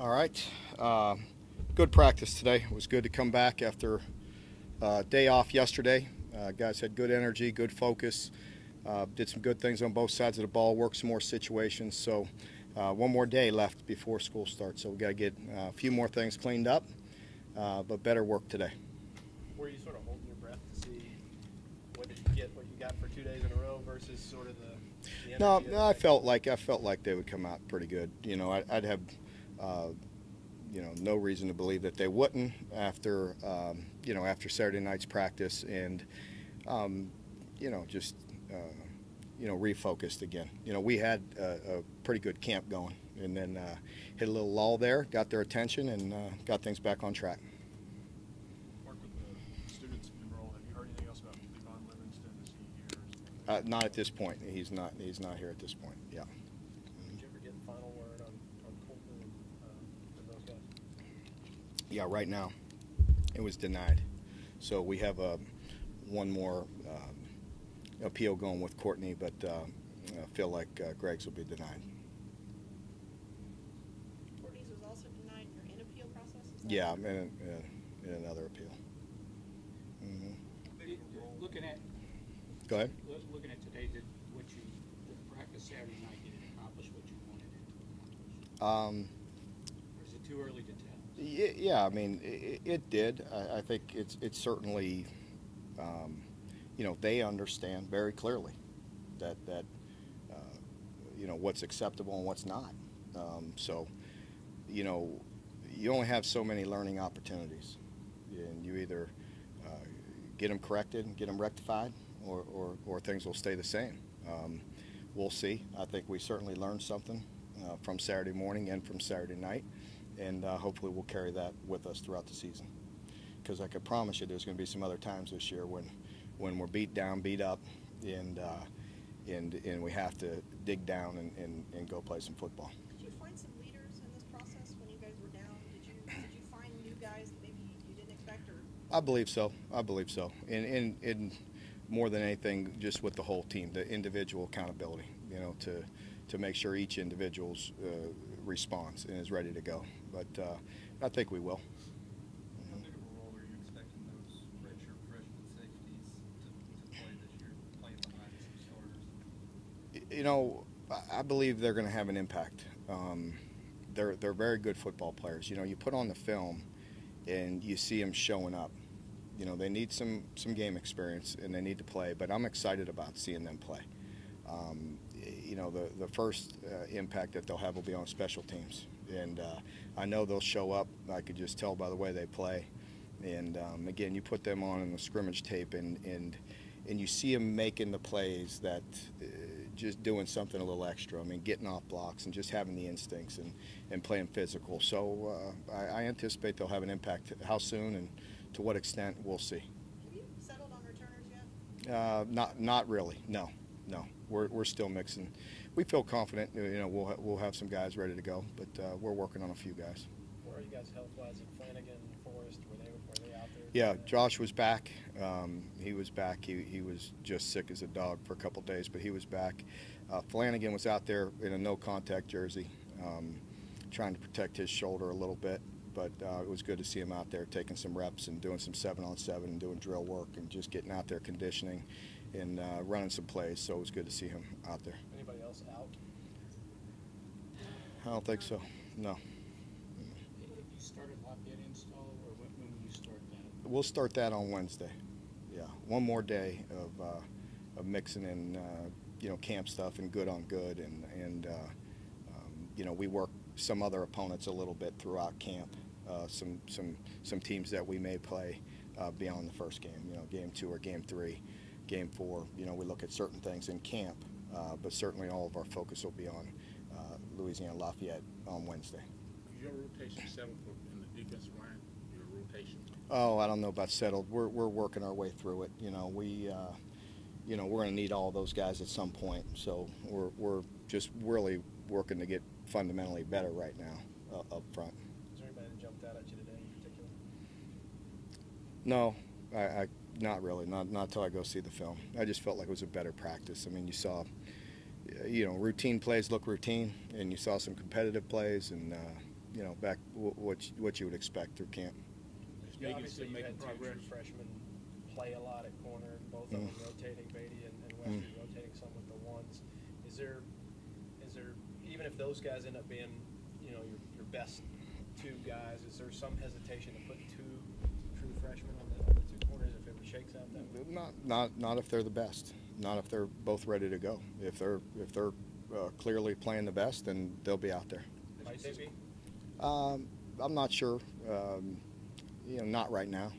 All right. Good practice today. It was good to come back after a day off yesterday. Guys had good energy, good focus, did some good things on both sides of the ball, worked some more situations. So one more day left before school starts. So we got to get a few more things cleaned up, but better work today. Were you sort of holding your breath to see what you got for 2 days in a row versus sort of the energy? No, I felt like they would come out pretty good. I'd have no reason to believe that they wouldn't after after Saturday night's practice, and just refocused again. We had a pretty good camp going, and then hit a little lull there, got their attention, and got things back on track. Mark, with the students enrolled, have you heard anything else about Devon Livingston? Is he here? Not at this point. He's not here at this point. Yeah. Did you ever get the final word on Colton and those guys? Yeah, right now it was denied. So we have one more appeal going with Courtney, but I feel like Greg's will be denied. Courtney's was also denied. You're in appeal process? Yeah, I'm in another appeal. Mm-hmm. Looking at Go ahead. Looking at today, did the practice Saturday night, did it accomplish what you wanted it to accomplish? Or is it too early to tell? Yeah, I mean, it did. I think it's certainly, they understand very clearly that what's acceptable and what's not. So, you only have so many learning opportunities, and you either get them corrected and get them rectified, or things will stay the same. We'll see. I think we certainly learned something from Saturday morning and from Saturday night, and hopefully we'll carry that with us throughout the season. Because I can promise you there's going to be some other times this year when we're beat down, beat up, and we have to dig down and go play some football. Did you find some leaders in this process when you guys were down? Did you find new guys that maybe you didn't expect? Or I believe so. And more than anything, just with the whole team, the individual accountability, to make sure each individual's responds and is ready to go. But I think we will. How big of a role are you expecting those redshirt freshman safeties to play this year, playing behind some starters? I believe they're going to have an impact. They're very good football players. You put on the film and you see them showing up. They need some game experience and they need to play, but I'm excited about seeing them play. The first impact that they'll have will be on special teams, and I know they'll show up. I could just tell by the way they play, and again, you put them on in the scrimmage tape, and you see them making the plays that just doing something a little extra. I mean, getting off blocks and just having the instincts and playing physical. So I anticipate they'll have an impact. How soon and to what extent, we'll see. have you settled on returners yet? Not really. No. We're still mixing. We feel confident. We'll have some guys ready to go, but we're working on a few guys. Where are you guys health-wise? Flanagan, Forrest, were they out there? Yeah, Josh was back. He was back. He was just sick as a dog for a couple days, but he was back. Flanagan was out there in a no-contact jersey, trying to protect his shoulder a little bit. But it was good to see him out there taking some reps and doing some 7-on-7 and doing drill work and just getting out there conditioning and running some plays. So it was good to see him out there. Anybody else out? I don't think so. No. Have you started Lafayette install, or when will you start that? We'll start that on Wednesday. Yeah, one more day of mixing in camp stuff and good on good, and we work some other opponents a little bit throughout camp. Some teams that we may play beyond the first game. Game 2 or game 3, game 4. We look at certain things in camp, but certainly all of our focus will be on Louisiana Lafayette on Wednesday. Is your rotation settled in the defensive line? Your rotation? Oh, I don't know about settled. We're working our way through it. We're going to need all those guys at some point. So we're just really working to get fundamentally better right now up front. Is there anybody that jumped out at you today in particular? No, I not really. Not until I go see the film. I just felt like it was a better practice. I mean, you saw routine plays look routine, and you saw some competitive plays, and you know, back what you would expect through camp. Is Yeah, Megan obviously, still you making had two progress? true freshmen play a lot at corner, both of them rotating, Beatty and Westry rotating some with the ones. Is there, even if those guys end up being, you know, your best two guys, is there some hesitation to put two true freshmen on the two corners if it shakes out that way? Not if they're the best. Not if they're both ready to go. If they're clearly playing the best, then they'll be out there. Might they be? I'm not sure. You know, not right now.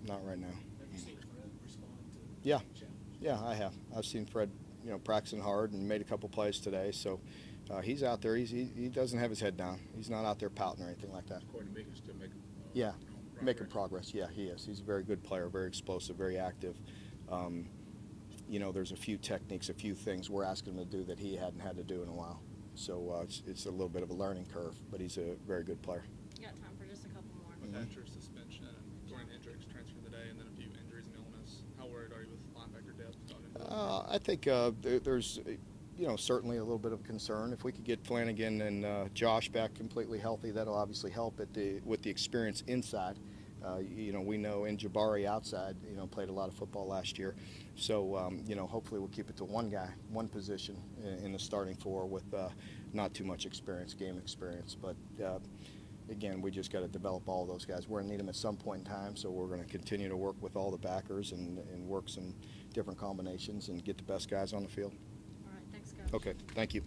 Not right now. Have you seen Fred respond to Yeah. the challenge? Yeah, I have. I've seen Fred, you know, practicing hard and made a couple plays today. So he's out there. He doesn't have his head down. He's not out there pouting or anything like that. According to Megan, still making Yeah, progress. making progress. Yeah, he is. He's a very good player, very explosive, very active. You know, there's a few techniques, a few things we're asking him to do that he hadn't had to do in a while. So it's a little bit of a learning curve, but he's a very good player. You got time for just a couple more. With Hatcher's suspension and Dorian Hendricks transferring today, and then a few injuries and illness, how worried are you with linebacker depth going into this? I think there's, you know, certainly a little bit of concern. If we could get Flanagan and Josh back completely healthy, that'll obviously help with the experience inside. You know, we know in Jabari outside, you know, played a lot of football last year. So, you know, hopefully we'll keep it to one guy, one position in the starting four with not too much experience, game experience. But, again, we just got to develop all those guys. We're going to need them at some point in time, so we're going to continue to work with all the backers and work some different combinations and get the best guys on the field. All right, thanks, Coach. Okay, thank you.